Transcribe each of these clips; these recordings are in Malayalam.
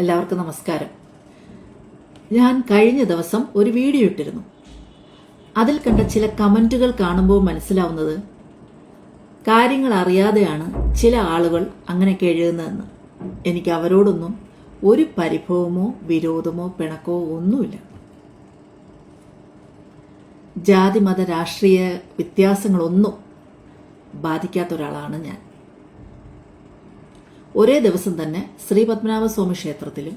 എല്ലാവർക്കും നമസ്കാരം. ഞാൻ കഴിഞ്ഞ ദിവസം ഒരു വീഡിയോ ഇട്ടിരുന്നു. അതിൽ കണ്ട ചില കമന്റുകൾ കാണുമ്പോൾ മനസ്സിലാവുന്നത് കാര്യങ്ങൾ അറിയാതെയാണ് ചില ആളുകൾ അങ്ങനെയൊക്കെ എഴുതുന്നതെന്ന്. എനിക്ക് അവരോടൊന്നും ഒരു പരിഭവമോ വിരോധമോ പിണക്കമോ ഒന്നുമില്ല. ജാതി മത രാഷ്ട്രീയ വ്യത്യാസങ്ങളൊന്നും ബാധിക്കാത്ത ഒരാളാണ് ഞാൻ. ഒരേ ദിവസം തന്നെ ശ്രീ പത്മനാഭസ്വാമി ക്ഷേത്രത്തിലും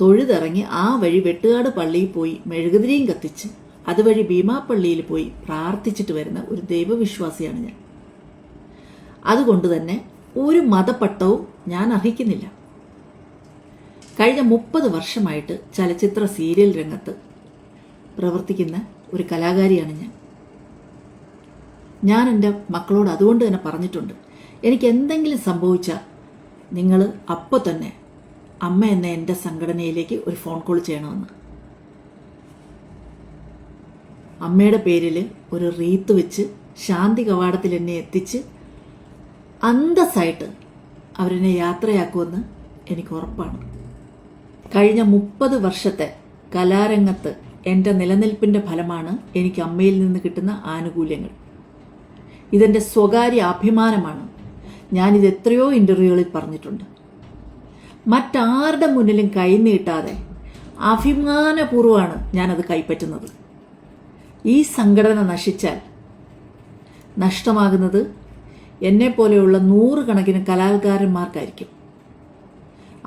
തൊഴുതിറങ്ങി ആ വഴി വെട്ടുകാട് പള്ളിയിൽ പോയി മെഴുകുതിരിയും കത്തിച്ച് അതുവഴി ഭീമാപ്പള്ളിയിൽ പോയി പ്രാർത്ഥിച്ചിട്ട് വരുന്ന ഒരു ദൈവവിശ്വാസിയാണ് ഞാൻ. അതുകൊണ്ട് തന്നെ ഒരു മതപട്ടവും ഞാൻ അർഹിക്കുന്നില്ല. കഴിഞ്ഞ 30 വർഷമായിട്ട് ചലച്ചിത്ര സീരിയൽ രംഗത്ത് പ്രവർത്തിക്കുന്ന ഒരു കലാകാരിയാണ് ഞാൻ എൻ്റെ മക്കളോട് അതുകൊണ്ട് തന്നെ പറഞ്ഞിട്ടുണ്ട്, എനിക്ക് എന്തെങ്കിലും സംഭവിച്ചാൽ നിങ്ങൾ അപ്പോൾ തന്നെ അമ്മ എന്ന എൻ്റെ സംഘടനയിലേക്ക് ഒരു ഫോൺ കോൾ ചെയ്യണമെന്ന്. അമ്മയുടെ പേരിൽ ഒരു റീത്ത് വെച്ച് ശാന്തി കവാടത്തിൽ എന്നെ എത്തിച്ച് അന്തസ്സായിട്ട് അവരെന്നെ യാത്രയാക്കുമെന്ന് എനിക്ക് ഉറപ്പാണ്. കഴിഞ്ഞ 30 വർഷത്തെ കലാരംഗത്ത് എൻ്റെ നിലനിൽപ്പിൻ്റെ ഫലമാണ് എനിക്ക് അമ്മയിൽ നിന്ന് കിട്ടുന്ന ആനുകൂല്യങ്ങൾ. ഇതെൻ്റെ സ്വകാര്യ അഭിമാനമാണ്. ഞാനിത് എത്രയോ ഇൻ്റർവ്യൂകളിൽ പറഞ്ഞിട്ടുണ്ട്. മറ്റാരുടെ മുന്നിലും കൈനീട്ടാതെ അഭിമാനപൂർവ്വമാണ് ഞാനത് കൈപ്പറ്റുന്നത്. ഈ സംഘടന നശിച്ചാൽ നഷ്ടമാകുന്നത് എന്നെപ്പോലെയുള്ള 100 കണക്കിന് കലാകാരന്മാർക്കായിരിക്കും.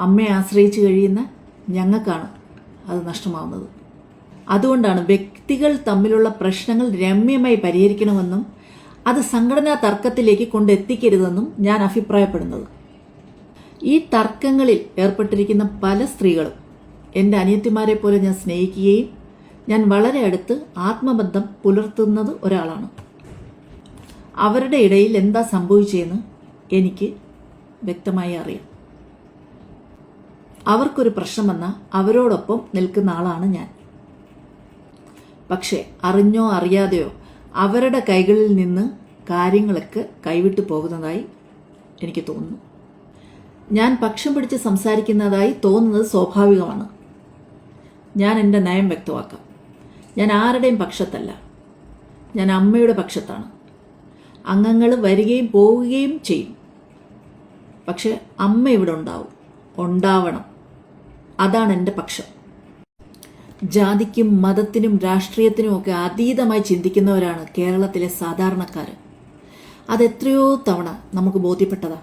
അമ്മയെ ആശ്രയിച്ച് കഴിയുന്ന ഞങ്ങൾക്കാണ് അത് നഷ്ടമാവുന്നത്. അതുകൊണ്ടാണ് വ്യക്തികൾ തമ്മിലുള്ള പ്രശ്നങ്ങൾ രമ്യമായി പരിഹരിക്കണമെന്നും അത് സംഘടനാ തർക്കത്തിലേക്ക് കൊണ്ടെത്തിക്കരുതെന്നും ഞാൻ അഭിപ്രായപ്പെടുന്നത്. ഈ തർക്കങ്ങളിൽ ഏർപ്പെട്ടിരിക്കുന്ന പല സ്ത്രീകളും എൻ്റെ അനിയത്തിമാരെ പോലെ ഞാൻ സ്നേഹിക്കുകയും ഞാൻ വളരെ അടുത്ത് ആത്മബന്ധം പുലർത്തുന്നത് ഒരാളാണ്. അവരുടെ ഇടയിൽ എന്താ സംഭവിച്ചതെന്ന് എനിക്ക് വ്യക്തമായി അറിയാം. അവർക്കൊരു പ്രശ്നം വന്നാൽ അവരോടൊപ്പം നിൽക്കുന്ന ആളാണ് ഞാൻ. പക്ഷേ അറിഞ്ഞോ അറിയാതെയോ അവരുടെ കൈകളിൽ നിന്ന് കാര്യങ്ങളൊക്കെ കൈവിട്ടു പോകുന്നതായി എനിക്ക് തോന്നുന്നു. ഞാൻ പക്ഷം പിടിച്ച് സംസാരിക്കുന്നതായി തോന്നുന്നത് സ്വാഭാവികമാണ്. ഞാൻ എൻ്റെ നയം വ്യക്തമാക്കാം. ഞാൻ ആരുടെയും പക്ഷത്തല്ല. ഞാൻ അമ്മയുടെ പക്ഷത്താണ്. അംഗങ്ങൾ വരികയും പോവുകയും ചെയ്യും. പക്ഷെ അമ്മ ഇവിടെ ഉണ്ടാവണം. അതാണ് എൻ്റെ പക്ഷം. ജാതിക്കും മതത്തിനും രാഷ്ട്രീയത്തിനുമൊക്കെ അതീതമായി ചിന്തിക്കുന്നവരാണ് കേരളത്തിലെ സാധാരണക്കാർ. അതെത്രയോ തവണ നമുക്ക് ബോധ്യപ്പെട്ടതാ.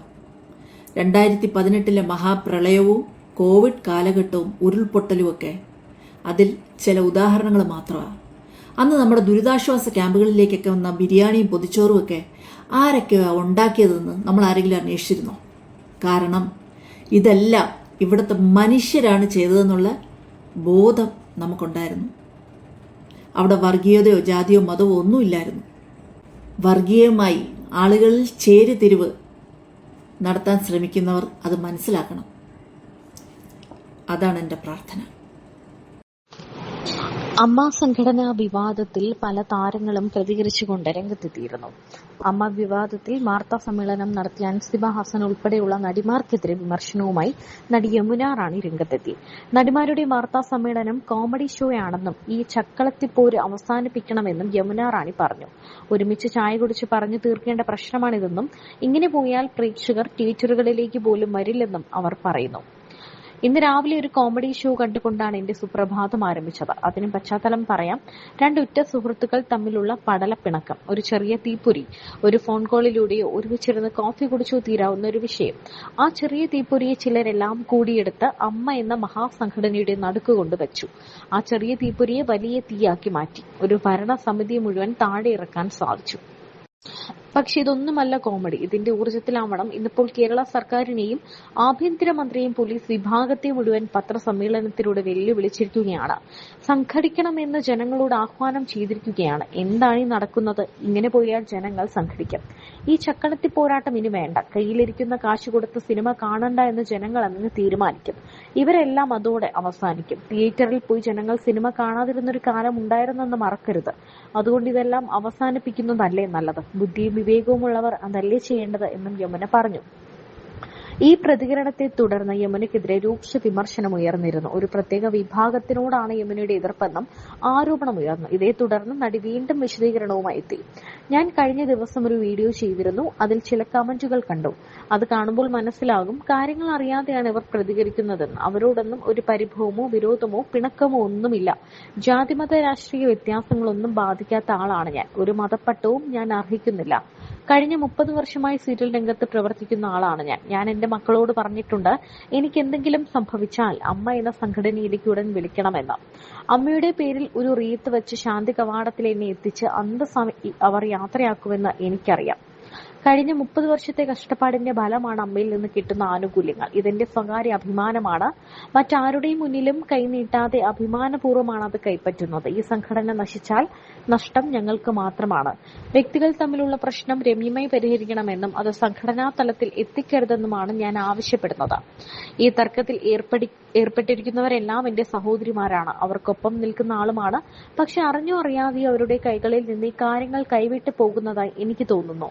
2018 മഹാപ്രളയവും കോവിഡ് കാലഘട്ടവും ഉരുൾപൊട്ടലുമൊക്കെ അതിൽ ചില ഉദാഹരണങ്ങൾ മാത്രമാണ്. അന്ന് നമ്മുടെ ദുരിതാശ്വാസ ക്യാമ്പുകളിലേക്കൊക്കെ വന്ന ബിരിയാണിയും പൊതിച്ചോറുമൊക്കെ ആരൊക്കെയാണ് ഉണ്ടാക്കിയതെന്ന് നമ്മൾ ആരെങ്കിലും അന്വേഷിച്ചിരുന്നോ? കാരണം ഇതെല്ലാം ഇവിടുത്തെ മനുഷ്യരാണ് ചെയ്തതെന്നുള്ള ബോധം നമുക്കുണ്ടായിരുന്നു. അവിടെ വർഗീയതയോ ജാതിയോ മതമോ ഒന്നുമില്ലായിരുന്നു. വർഗീയമായി ആളുകളിൽ ചേരിതിരിവ് നടത്താൻ ശ്രമിക്കുന്നവർ അത് മനസ്സിലാക്കണം. അതാണ് എൻ്റെ പ്രാർത്ഥന. അമ്മ സംഘടനാ വിവാദത്തിൽ പല താരങ്ങളും പ്രതികരിച്ചുകൊണ്ട് രംഗത്തെത്തിയിരുന്നു. അമ്മ വിവാദത്തിൽ വാർത്താ സമ്മേളനം നടത്തിയ അൻസിബ ഹസൻ ഉൾപ്പെടെയുള്ള നടിമാർക്കെതിരെ വിമർശനവുമായി നടി യമുന റാണി രംഗത്തെത്തി. നടിമാരുടെ വാർത്താ സമ്മേളനം കോമഡി ഷോയാണെന്നും ഈ ചക്കളത്തിപ്പോര് അവസാനിപ്പിക്കണമെന്നും യമുന റാണി പറഞ്ഞു. ഒരുമിച്ച് ചായ കുടിച്ച് പറഞ്ഞു തീർക്കേണ്ട പ്രശ്നമാണിതെന്നും ഇങ്ങനെ പോയാൽ പ്രേക്ഷകർ ട്വിറ്ററുകളിലേക്ക് പോലും വരില്ലെന്നും അവർ പറയുന്നു. ഇന്ന് രാവിലെ ഒരു കോമഡി ഷോ കണ്ടുകൊണ്ടാണ് എന്റെ സുപ്രഭാതം ആരംഭിച്ചത്. അതിന് പശ്ചാത്തലം പറയാം. 2 ഉറ്റ സുഹൃത്തുക്കൾ തമ്മിലുള്ള പടലപ്പിണക്കം, ഒരു ചെറിയ തീപ്പൊരി, ഒരു ഫോൺ കോളിലൂടെയോ ഒരുമിച്ചിരുന്ന് കോഫി കുടിച്ചോ തീരാവുന്ന ഒരു വിഷയം. ആ ചെറിയ തീപ്പൊരിയെ ചിലരെല്ലാം കൂടിയെടുത്ത് അമ്മ എന്ന മഹാസംഘടനയുടെ നടുക്കുകൊണ്ട് വെച്ചു. ആ ചെറിയ തീപ്പൊരിയെ വലിയ തീയാക്കി മാറ്റി. ഒരു ഭരണസമിതി മുഴുവൻ താഴെ ഇറക്കാൻ സാധിച്ചു. പക്ഷെ ഇതൊന്നുമല്ല കോമഡി. ഇതിന്റെ ഊർജ്ജത്തിലാവണം ഇന്നിപ്പോൾ കേരള സർക്കാരിനെയും ആഭ്യന്തരമന്ത്രിയെയും പോലീസ് വിഭാഗത്തെ മുഴുവൻ പത്രസമ്മേളനത്തിലൂടെ വെല്ലുവിളിച്ചിരിക്കുകയാണ്. സംഘടിക്കണമെന്ന് ജനങ്ങളോട് ആഹ്വാനം ചെയ്തിരിക്കുകയാണ്. എന്താണ് ഈ നടക്കുന്നത്? ഇങ്ങനെ പോയാൽ ജനങ്ങൾ സംഘടിക്കും. ഈ ചക്കളത്തി പോരാട്ടം ഇനി വേണ്ട. കയ്യിലിരിക്കുന്ന കാശ് കൊടുത്ത് സിനിമ കാണണ്ട എന്ന് ജനങ്ങൾ അന്ന് തീരുമാനിക്കും. ഇവരെല്ലാം അതോടെ അവസാനിക്കും. തിയേറ്ററിൽ പോയി ജനങ്ങൾ സിനിമ കാണാതിരുന്നൊരു കാലം ഉണ്ടായിരുന്നെന്ന് മറക്കരുത്. അതുകൊണ്ട് ഇതെല്ലാം അവസാനിപ്പിക്കുന്നതല്ലേ നല്ലത്. ബുദ്ധിയും വിവേകവുമുള്ളവർ അതല്ലേ ചെയ്യേണ്ടത് എന്നും യമുന പറഞ്ഞു. ഈ പ്രതികരണത്തെ തുടർന്ന് യമുനയ്ക്കെതിരെ രൂക്ഷ വിമർശനം ഉയർന്നിരുന്നു. ഒരു പ്രത്യേക വിഭാഗത്തിനോടാണ് യമുനയുടെ എതിർപ്പെന്നും ആരോപണമുയർന്നു. ഇതേ തുടർന്ന് നടി വീണ്ടും വിശദീകരണവുമായി എത്തി. ഞാൻ കഴിഞ്ഞ ദിവസം ഒരു വീഡിയോ ചെയ്തിരുന്നു. അതിൽ ചില കമന്റുകൾ കണ്ടു. അത് കാണുമ്പോൾ മനസ്സിലാകും കാര്യങ്ങൾ അറിയാതെയാണ് ഇവർ പ്രതികരിക്കുന്നതെന്ന്. അവരോടൊന്നും ഒരു പരിഭവമോ വിരോധമോ പിണക്കമോ ഒന്നുമില്ല. ജാതിമത രാഷ്ട്രീയ വ്യത്യാസങ്ങളൊന്നും ബാധിക്കാത്ത ആളാണ് ഞാൻ. ഒരു മതപ്പട്ടവും ഞാൻ അർഹിക്കുന്നില്ല. കഴിഞ്ഞ 30 വർഷമായി സീരിയൽ രംഗത്ത് പ്രവർത്തിക്കുന്ന ആളാണ് ഞാൻ. ഞാൻ എന്റെ മക്കളോട് പറഞ്ഞിട്ടുണ്ട്, എനിക്ക് എന്തെങ്കിലും സംഭവിച്ചാൽ അമ്മ എന്ന സംഘടനയിലേക്ക് ഉടൻ വിളിക്കണമെന്ന്. അമ്മയുടെ പേരിൽ ഒരു റീത്ത് വെച്ച് ശാന്തി കവാടത്തിൽ എന്നെ എത്തിച്ച് അവർ യാത്രയാക്കുമെന്ന് എനിക്കറിയാം. കഴിഞ്ഞ 30 വർഷത്തെ കഷ്ടപ്പാടിന്റെ ഫലമാണ് അമ്മയിൽ നിന്ന് കിട്ടുന്ന ആനുകൂല്യങ്ങൾ. ഇതെന്റെ സ്വകാര്യ അഭിമാനമാണ്. മറ്റാരുടെയും മുന്നിലും കൈനീട്ടാതെ അഭിമാനപൂർവ്വമാണ് അത് കൈപ്പറ്റുന്നത്. ഈ സംഘടന നശിച്ചാൽ നഷ്ടം ഞങ്ങൾക്ക് മാത്രമാണ്. വ്യക്തികൾ തമ്മിലുള്ള പ്രശ്നം രമ്യമായി പരിഹരിക്കണമെന്നും അത് സംഘടനാ തലത്തിൽ എത്തിക്കരുതെന്നുമാണ് ഞാൻ ആവശ്യപ്പെടുന്നത്. ഈ തർക്കത്തിൽ ഏർപ്പെട്ടിരിക്കുന്നവരെല്ലാം എന്റെ സഹോദരിമാരാണ്. അവർക്കൊപ്പം നിൽക്കുന്ന ആളുമാണ്. പക്ഷെ അറിഞ്ഞോ അറിയാതെയോ അവരുടെ കൈകളിൽ നിന്ന് ഈ കാര്യങ്ങൾ കൈവിട്ടു പോകുന്നതായി എനിക്ക് തോന്നുന്നു.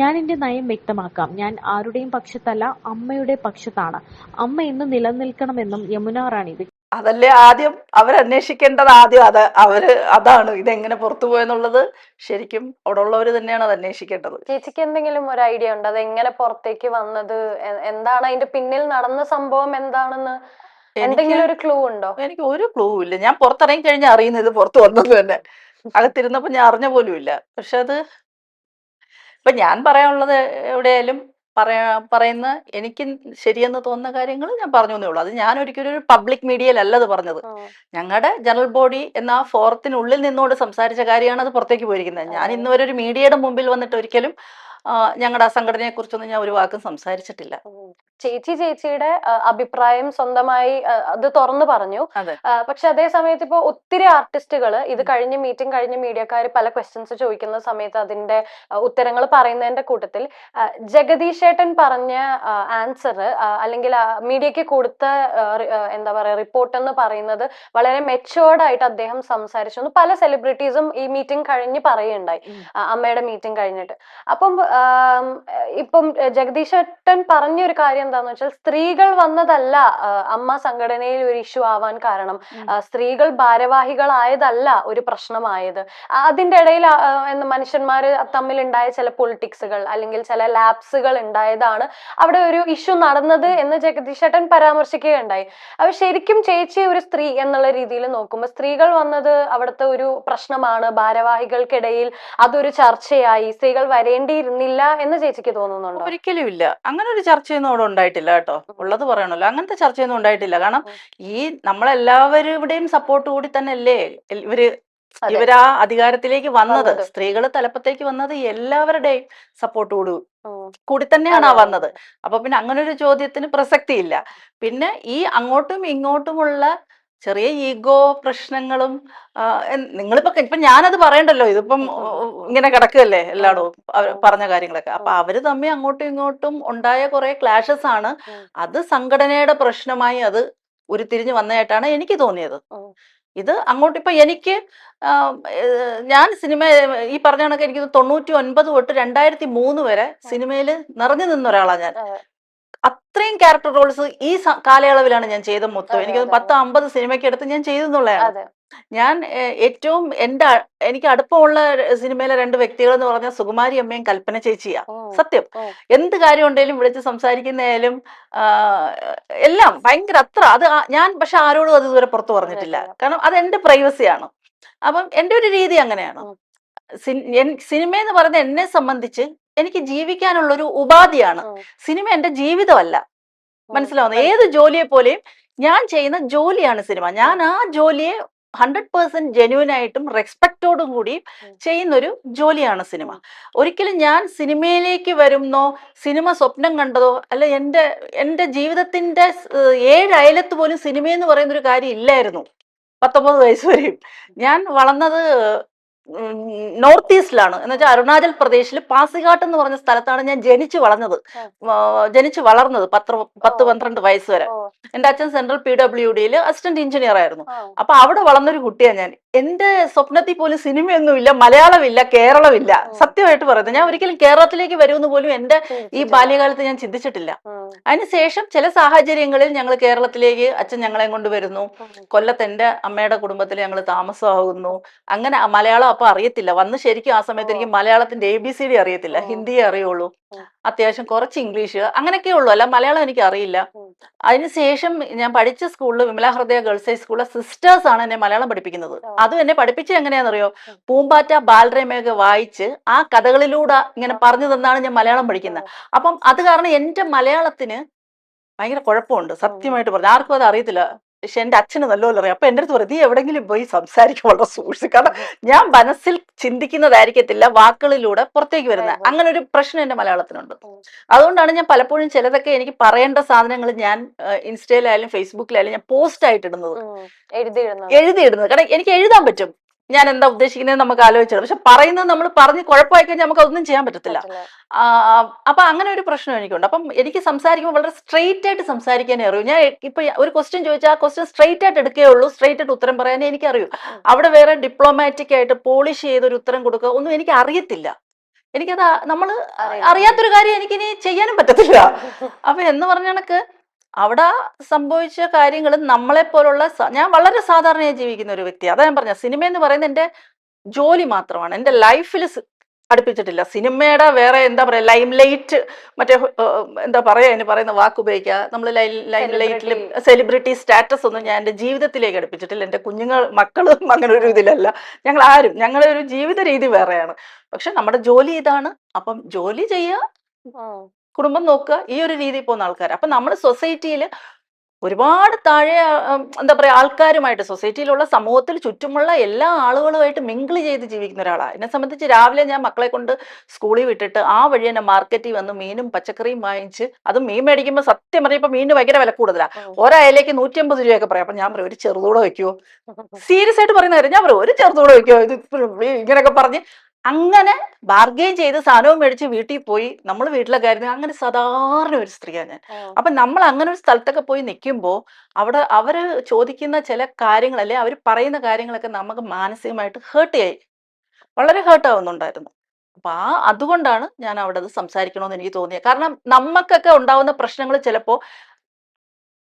ഞാൻ എന്റെ നയം വ്യക്തമാക്കാം. ഞാൻ ആരുടെയും പക്ഷത്തല്ല, അമ്മയുടെ പക്ഷത്താണ്. അമ്മ എന്ന് നിലനിൽക്കണമെന്നും യമുന റാണി അതല്ലേ ആദ്യം അവരന്വേഷിക്കേണ്ടത്. ആദ്യം അതാണ് ഇതെങ്ങനെ പുറത്തു പോയെന്നുള്ളത്. ശരിക്കും അവിടെ ഉള്ളവർ തന്നെയാണ് അത് അന്വേഷിക്കേണ്ടത്. ചേച്ചിക്ക് എന്തെങ്കിലും ഒരു ഐഡിയ ഉണ്ടോ അത് എങ്ങനെ പുറത്തേക്ക് വന്നത്? എന്താണ് അതിന്റെ പിന്നിൽ നടന്ന സംഭവം എന്താണെന്ന് എന്തെങ്കിലും ഒരു ക്ലൂ ഉണ്ടോ? എനിക്ക് ഒരു ക്ലൂ ഇല്ല. ഞാൻ പുറത്തിറങ്ങി കഴിഞ്ഞാൽ അറിയുന്നത് പുറത്ത് വന്നത് തന്നെ. അകത്തിരുന്നപ്പോ ഞാൻ അറിഞ്ഞ പോലും ഇല്ല. പക്ഷെ അത് ഇപ്പൊ ഞാൻ പറയാനുള്ളത് എവിടെയായാലും പറയുന്ന എനിക്ക് ശരിയെന്ന് തോന്നുന്ന കാര്യങ്ങൾ ഞാൻ പറഞ്ഞു എന്നേ ഉള്ളൂ. അത് ഞാൻ ഒരിക്കലും ഒരു പബ്ലിക് മീഡിയയിലല്ല അത് പറഞ്ഞത്. ഞങ്ങളുടെ ജനറൽ ബോഡി എന്ന ഫോറത്തിനുള്ളിൽ നിന്നുകൊണ്ട് സംസാരിച്ച കാര്യമാണ് അത് പുറത്തേക്ക് പോയിരിക്കുന്നത്. ഞാൻ ഇന്നുവരെ ഒരു മീഡിയയുടെ മുമ്പിൽ വന്നിട്ട് ഒരിക്കലും ഞങ്ങളുടെ ആ സംഘടനയെ കുറിച്ചൊന്നും ഞാൻ ഒരു വാക്കും സംസാരിച്ചിട്ടില്ല. ചേച്ചിയുടെ അഭിപ്രായം സ്വന്തമായി അത് തുറന്നു പറഞ്ഞു. പക്ഷെ അതേ സമയത്ത് ഇപ്പൊ ഒത്തിരി ആർട്ടിസ്റ്റുകൾ ഇത് കഴിഞ്ഞ മീഡിയക്കാർ പല ക്വസ്റ്റ്യൻസ് ചോദിക്കുന്ന സമയത്ത് അതിന്റെ ഉത്തരങ്ങൾ പറയുന്നതിന്റെ കൂട്ടത്തിൽ ജഗദീഷ് ഏട്ടൻ പറഞ്ഞ ആൻസർ അല്ലെങ്കിൽ മീഡിയക്ക് കൊടുത്ത എന്താ പറയാ റിപ്പോർട്ട് എന്ന് പറയുന്നത് വളരെ മെച്ചുവേർഡ് ആയിട്ട് അദ്ദേഹം സംസാരിച്ചു. പല സെലിബ്രിറ്റീസും ഈ മീറ്റിംഗ് കഴിഞ്ഞ് പറയുണ്ടായി, അമ്മയുടെ മീറ്റിംഗ് കഴിഞ്ഞിട്ട്. ഇപ്പം ജഗദീഷ് ഏട്ടൻ പറഞ്ഞൊരു കാര്യം എന്താന്ന് വെച്ചാൽ സ്ത്രീകൾ വന്നതല്ല അമ്മ സംഘടനയിൽ ഒരു ഇഷ്യൂ ആവാൻ കാരണം, സ്ത്രീകൾ ഭാരവാഹികളായതല്ല ഒരു പ്രശ്നമായത്. അതിന്റെ ഇടയിൽ മനുഷ്യന്മാര് തമ്മിലുണ്ടായ ചില പൊളിറ്റിക്സുകൾ അല്ലെങ്കിൽ ചില ലാപ്സുകൾ ഉണ്ടായതാണ് അവിടെ ഒരു ഇഷ്യൂ നടന്നത് എന്ന് ജഗദീഷ് ഏട്ടൻ പരാമർശിക്കുകയുണ്ടായി. അപ്പൊ ശരിക്കും ചേച്ചി ഒരു സ്ത്രീ എന്നുള്ള രീതിയിൽ നോക്കുമ്പോൾ സ്ത്രീകൾ വന്നത് അവിടുത്തെ ഒരു പ്രശ്നമാണ്, ഭാരവാഹികൾക്കിടയിൽ അതൊരു ചർച്ചയായി, സ്ത്രീകൾ വരേണ്ടിയിരുന്നില്ല എന്ന് ചേച്ചിക്ക് തോന്നുന്നുണ്ടോ? ഒരിക്കലും ഇല്ല. അങ്ങനെ ഒരു ചർച്ചയൊന്നും അവിടെ ഉണ്ടായിട്ടില്ല കേട്ടോ. ഉള്ളത് പറയണല്ലോ, അങ്ങനത്തെ ചർച്ചയൊന്നും ഉണ്ടായിട്ടില്ല. കാരണം ഈ നമ്മളെല്ലാവരുടെയും സപ്പോർട്ട് കൂടി തന്നെ അല്ലേ ഇവരാ അധികാരത്തിലേക്ക് വന്നത്. സ്ത്രീകള് തലപ്പത്തേക്ക് വന്നത് എല്ലാവരുടെയും സപ്പോർട്ട് കൂടി തന്നെയാണ് വന്നത്. അപ്പൊ പിന്നെ അങ്ങനെ ഒരു ചോദ്യത്തിന് പ്രസക്തിയില്ല. പിന്നെ ഈ അങ്ങോട്ടും ഇങ്ങോട്ടുമുള്ള ചെറിയ ഈഗോ പ്രശ്നങ്ങളും ഇപ്പൊ ഞാനത് പറയണ്ടല്ലോ, ഇതിപ്പം ഇങ്ങനെ കിടക്കുകയല്ലേ എല്ലായിടവും പറഞ്ഞ കാര്യങ്ങളൊക്കെ. അപ്പൊ അവര് തമ്മിൽ അങ്ങോട്ടും ഇങ്ങോട്ടും ഉണ്ടായ കുറെ ക്ലാഷസ് ആണ്. അത് സംഘടനയുടെ പ്രശ്നമായി അത് ഉരുത്തിരിഞ്ഞു വന്നതായിട്ടാണ് എനിക്ക് തോന്നിയത്. ഇത് അങ്ങോട്ട് ഇപ്പൊ എനിക്ക് ഞാൻ സിനിമ ഈ പറഞ്ഞ കണക്ക് എനിക്ക് 99 തൊട്ട് 2003 വരെ സിനിമയിൽ നിറഞ്ഞു നിന്ന ഒരാളാണ് ഞാൻ. അത്രയും ക്യാരക്ടർ റോൾസ് ഈ കാലയളവിലാണ് ഞാൻ ചെയ്ത മൊത്തം. എനിക്ക് 10-50 സിനിമയ്ക്ക് അടുത്ത് ഞാൻ ചെയ്തെന്നുള്ളതാണ്. ഞാൻ ഏറ്റവും എനിക്ക് അടുപ്പമുള്ള സിനിമയിലെ 2 വ്യക്തികൾ എന്ന് പറഞ്ഞാൽ സുകുമാരി അമ്മയും കൽപ്പന ചേച്ചിയാ. സത്യം, എന്ത് കാര്യം ഉണ്ടെങ്കിലും വിളിച്ച് സംസാരിക്കുന്നതായാലും എല്ലാം ഭയങ്കര അത് ഞാൻ പക്ഷെ ആരോടും അത് ഇതുവരെ പുറത്തു പറഞ്ഞിട്ടില്ല. കാരണം അത് എന്റെ പ്രൈവസിയാണ്. അപ്പം എന്റെ ഒരു രീതി അങ്ങനെയാണ്. സിനിമ എന്ന് പറയുന്നത് എന്നെ സംബന്ധിച്ച് എനിക്ക് ജീവിക്കാനുള്ളൊരു ഉപാധിയാണ്. സിനിമ എന്റെ ജീവിതമല്ല. മനസ്സിലാവുന്നു? ഏത് ജോലിയെ പോലെയും ഞാൻ ചെയ്യുന്ന ജോലിയാണ് സിനിമ. ഞാൻ ആ ജോലിയെ 100% ജെന്യൂൻ ആയിട്ടും റെസ്പെക്റ്റോടും കൂടി ചെയ്യുന്നൊരു ജോലിയാണ് സിനിമ. ഒരിക്കലും ഞാൻ സിനിമയിലേക്ക് വരുന്നോ സിനിമ സ്വപ്നം കണ്ടതോ അല്ല. എൻ്റെ ജീവിതത്തിന്റെ 7 അയലത്ത് പോലും സിനിമയെന്ന് പറയുന്നൊരു കാര്യം ഇല്ലായിരുന്നു 19 വയസ്സ് വരെയും. ഞാൻ വളർന്നത് നോർത്ത് ഈസ്റ്റിലാണ്, എന്ന് വെച്ചാൽ അരുണാചൽ പ്രദേശിൽ പാസിഘാട്ട് എന്ന് പറഞ്ഞ സ്ഥലത്താണ് ഞാൻ ജനിച്ചു വളർന്നത്. 10-12 വയസ്സ് വരെ. എന്റെ അച്ഛൻ സെൻട്രൽ PWDയിൽ അസിസ്റ്റന്റ് എഞ്ചിനീയർ ആയിരുന്നു. അപ്പൊ അവിടെ വളർന്നൊരു കുട്ടിയാണ് ഞാൻ. എന്റെ സ്വപ്നത്തിൽ പോലും സിനിമയൊന്നുമില്ല, മലയാളമില്ല, കേരളമില്ല. സത്യമായിട്ട് പറയുന്നത്, ഞാൻ ഒരിക്കലും കേരളത്തിലേക്ക് വരുമെന്ന് പോലും എന്റെ ഈ ബാല്യകാലത്ത് ഞാൻ ചിന്തിച്ചിട്ടില്ല. അതിനുശേഷം ചില സാഹചര്യങ്ങളിൽ ഞങ്ങൾ കേരളത്തിലേക്ക് അച്ഛൻ ഞങ്ങളെ കൊണ്ട് വരുന്നു. കൊല്ലത്ത് എന്റെ അമ്മയുടെ കുടുംബത്തിൽ ഞങ്ങൾ താമസമാകുന്നു. അങ്ങനെ മലയാളം അപ്പൊ അറിയത്തില്ല. വന്ന് ശരിക്കും ആ സമയത്ത് എനിക്ക് മലയാളത്തിന്റെ ABCD അറിയത്തില്ല, ഹിന്ദിയെ അറിയുള്ളൂ, അത്യാവശ്യം കുറച്ച് ഇംഗ്ലീഷ്, അങ്ങനെയൊക്കെ ഉള്ളൂ, അല്ല മലയാളം എനിക്ക് അറിയില്ല. അതിനുശേഷം ഞാൻ പഠിച്ച സ്കൂളിൽ വിമല ഹൃദയ ഗേൾസ് ഹൈസ്കൂളിലെ സിസ്റ്റേഴ്സ് ആണ് എന്നെ മലയാളം പഠിപ്പിക്കുന്നത്. അതും എന്നെ പഠിപ്പിച്ചത് എങ്ങനെയാണെന്നറിയോ? പൂമ്പാറ്റ ബാലരമയൊക്കെ വായിച്ച് ആ കഥകളിലൂടെ ഇങ്ങനെ പറഞ്ഞു തന്നാണ് ഞാൻ മലയാളം പഠിക്കുന്നത്. അപ്പം അത് കാരണം എന്റെ മലയാളത്തിന് ഭയങ്കര കുഴപ്പമുണ്ട്, സത്യമായിട്ട് പറഞ്ഞു. ആർക്കും അത് അറിയത്തില്ല, പക്ഷെ എന്റെ അച്ഛന് നല്ലപോലെ അറിയാം. അപ്പൊ എന്റെ അടുത്ത് പറയും, നീ എവിടെങ്കിലും പോയി സംസാരിക്കും വളരെ സൂക്ഷിച്ച്, കാരണം ഞാൻ മനസ്സിൽ ചിന്തിക്കുന്നതായിരിക്കത്തില്ല വാക്കുകളിലൂടെ പുറത്തേക്ക് വരുന്നത്. അങ്ങനെ ഒരു പ്രശ്നം എന്റെ മലയാളത്തിനുണ്ട്. അതുകൊണ്ടാണ് ഞാൻ പലപ്പോഴും ചിലതൊക്കെ എനിക്ക് പറയേണ്ട സാധനങ്ങൾ ഞാൻ ഇൻസ്റ്റയിലായാലും ഫേസ്ബുക്കിലായാലും ഞാൻ പോസ്റ്റ് ആയിട്ട് ഇടുന്നത്, എഴുതിയിടുന്നത്. കാരണം എനിക്ക് എഴുതാൻ പറ്റും ഞാൻ എന്താ ഉദ്ദേശിക്കുന്നത് നമുക്ക് ആലോചിച്ചത്, പക്ഷെ പറയുന്നത് നമ്മൾ പറഞ്ഞ് കുഴപ്പമായി കഴിഞ്ഞാൽ നമുക്ക് അതൊന്നും ചെയ്യാൻ പറ്റത്തില്ല. അപ്പൊ അങ്ങനെ ഒരു പ്രശ്നം എനിക്കുണ്ട്. അപ്പം എനിക്ക് സംസാരിക്കുമ്പോൾ വളരെ സ്ട്രെയിറ്റ് ആയിട്ട് സംസാരിക്കാനേ അറിയൂ. ഞാൻ ഇപ്പൊ ഒരു ക്വസ്റ്റ്യൻ ചോദിച്ചാൽ ആ ക്വസ്റ്റ്യൻ സ്ട്രെയിറ്റ് ആയിട്ട് എടുക്കുകയുള്ളൂ, സ്ട്രെയിറ്റ് ആയിട്ട് ഉത്തരം പറയാനേ എനിക്കറിയൂ. അവിടെ വേറെ ഡിപ്ലോമാറ്റിക് ആയിട്ട് പോളിഷ് ചെയ്തൊരു ഉത്തരം കൊടുക്കുക ഒന്നും എനിക്ക് അറിയത്തില്ല. എനിക്കത് നമ്മൾ അറിയാത്തൊരു കാര്യം എനിക്കിനി ചെയ്യാനും പറ്റത്തില്ല. അപ്പൊ എന്ന് പറഞ്ഞ കണക്ക് അവിടെ സംഭവിച്ച കാര്യങ്ങൾ നമ്മളെ പോലുള്ള ഞാൻ വളരെ സാധാരണയായി ജീവിക്കുന്ന ഒരു വ്യക്തി. അതാ ഞാൻ പറഞ്ഞ, സിനിമ എന്ന് പറയുന്നത് എന്റെ ജോലി മാത്രമാണ്, എന്റെ ലൈഫിൽ അടുപ്പിച്ചിട്ടില്ല. സിനിമയുടെ വേറെ എന്താ പറയാ, ലൈം ലൈറ്റ്, മറ്റേ എന്താ പറയാ അതിന് പറയുന്ന വാക്ക് ഉപയോഗിക്കുക, നമ്മൾ ലൈം ലൈറ്റിൽ സെലിബ്രിറ്റി സ്റ്റാറ്റസ് ഒന്നും ഞാൻ എന്റെ ജീവിതത്തിലേക്ക് അടുപ്പിച്ചിട്ടില്ല. എന്റെ മക്കളും അങ്ങനെ ഒരു ഇതിലല്ല. ഞങ്ങൾ ആരും, ഞങ്ങളുടെ ഒരു ജീവിത രീതി വേറെയാണ്. പക്ഷെ നമ്മുടെ ജോലി ഇതാണ്. അപ്പം ജോലി ചെയ്യുക, കുടുംബം നോക്കുക, ഈ ഒരു രീതിയിൽ പോകുന്ന ആൾക്കാർ. അപ്പൊ നമ്മൾ സൊസൈറ്റിയിൽ ഒരുപാട് താഴെ എന്താ പറയാ ആൾക്കാരുമായിട്ട്, സൊസൈറ്റിയിലുള്ള സമൂഹത്തിൽ ചുറ്റുമുള്ള എല്ലാ ആളുകളുമായിട്ട് മിങ്കിൾ ചെയ്ത് ജീവിക്കുന്ന ഒരാളാണ്. എന്നെ സംബന്ധിച്ച് രാവിലെ ഞാൻ മക്കളെ കൊണ്ട് സ്കൂളിൽ വിട്ടിട്ട് ആ വഴി തന്നെ മാർക്കറ്റിൽ വന്ന് മീനും പച്ചക്കറിയും വാങ്ങിച്ച്, അത് മീൻ മേടിക്കുമ്പോൾ സത്യം പറയുമ്പോൾ മീനിന് ഭയങ്കര വില കൂടുതലാണ്. ഒരയിലേക്ക് 150 രൂപയൊക്കെ പറയാം. അപ്പൊ ഞാൻ പറയും, ഒരു ചെറുതൂടെ വെക്കുവോ? സീരിയസ് ആയിട്ട് പറയുന്ന കാര്യം. ഞാൻ പറയും, ഒരു ചെറുതൂടെ വെക്കുവോ? ഇത് ഇങ്ങനെയൊക്കെ പറഞ്ഞ് അങ്ങനെ ബാർഗെയിൻ ചെയ്ത് സാധനവും മേടിച്ച് വീട്ടിൽ പോയി നമ്മൾ വീട്ടിലെ കാര്യം. അങ്ങനെ സാധാരണ ഒരു സ്ത്രീയാണ് ഞാൻ. അപ്പൊ നമ്മൾ അങ്ങനെ ഒരു സ്ഥലത്തൊക്കെ പോയി നിൽക്കുമ്പോൾ അവിടെ അവര് ചോദിക്കുന്ന ചില കാര്യങ്ങളല്ലേ, അവർ പറയുന്ന കാര്യങ്ങളൊക്കെ നമുക്ക് മാനസികമായിട്ട് വളരെ ഹേർട്ട് ആവുന്നുണ്ടായിരുന്നു. അപ്പൊ അതുകൊണ്ടാണ് ഞാൻ അവിടെ അത് സംസാരിക്കണമെന്ന് എനിക്ക് തോന്നിയത്. കാരണം നമുക്കൊക്കെ ഉണ്ടാവുന്ന പ്രശ്നങ്ങൾ ചിലപ്പോ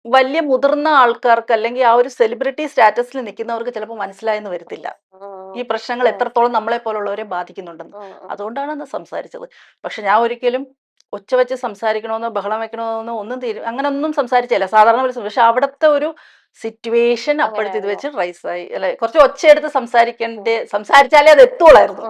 വലിയ മുതിർന്ന ആൾക്കാർക്ക് അല്ലെങ്കിൽ ആ ഒരു സെലിബ്രിറ്റി സ്റ്റാറ്റസിൽ നിൽക്കുന്നവർക്ക് ചിലപ്പോൾ മനസ്സിലായെന്ന് വരത്തില്ല ഈ പ്രശ്നങ്ങൾ എത്രത്തോളം നമ്മളെ പോലുള്ളവരെ ബാധിക്കുന്നുണ്ടെന്ന്. അതുകൊണ്ടാണ് അന്ന് സംസാരിച്ചത്. പക്ഷെ ഞാൻ ഒരിക്കലും ഒച്ച വെച്ച് സംസാരിക്കണമെന്നോ ബഹളം വെക്കണമെന്നോ ഒന്നും അങ്ങനെ ഒന്നും സംസാരിച്ചില്ല, സാധാരണ. പക്ഷെ അവിടുത്തെ ഒരു സിറ്റുവേഷൻ അപ്പോഴത്തെ ഇത് വെച്ച് റൈസായി, അല്ലെ, കുറച്ച് ഒച്ചയെടുത്ത് സംസാരിച്ചാലേ അത് എത്തുള്ളായിരുന്നു.